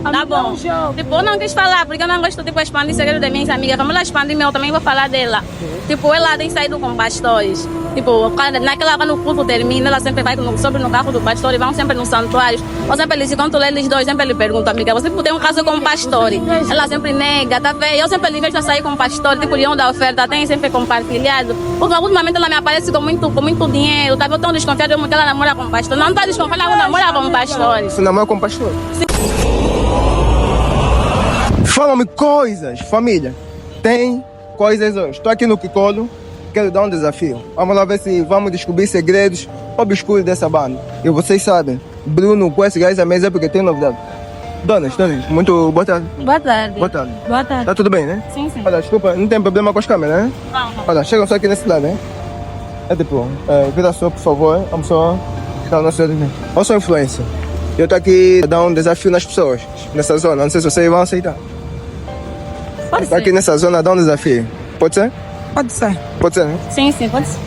Tá bom. Tipo, eu não quis falar, porque eu não gosto, tipo, de expandir segredo das minhas amigas. Como ela expandir meu, eu também vou falar dela. Tipo, ela tem saído com pastores. Tipo, quando o culto termina, ela sempre vai sobre no carro do pastor e vão sempre nos santuários. Ou sempre eles, quando eles dois, sempre lhe perguntam, amiga, você tem um caso com um pastor? Ela sempre nega, tá vendo? Eu sempre lhe vejo sair com um pastor, tipo, de onde a oferta tem sempre compartilhado. Porque ultimamente ela me aparece com muito dinheiro, tá vendo? Eu tão desconfiada que ela namora com pastor. Não tá desconfiada, ela namora com pastor. Você namora com pastor? Sim. Fala-me coisas, família. Tem coisas hoje. Estou aqui no Piccolo, quero dar um desafio. Vamos lá ver se vamos descobrir segredos obscuros dessa banda. E vocês sabem, Bruno com esse gás à mesa porque tem novidade. Donas, muito boa tarde. Boa tarde. Boa tarde. Boa tarde. Tá tudo bem, né? Sim, sim. Olha, desculpa, não tem problema com as câmeras, né? Não. Olha, chegam só aqui nesse lado, né? É tipo, vira só, por favor. Vamos só ficar no nosso... Eu sou influencer. Eu tô aqui a dar um desafio nas pessoas, nessa zona. Não sei se vocês vão aceitar. Pode Tô ser. aqui nessa zona a dar um desafio. Pode ser? Pode ser. Pode ser, né? Sim, pode ser.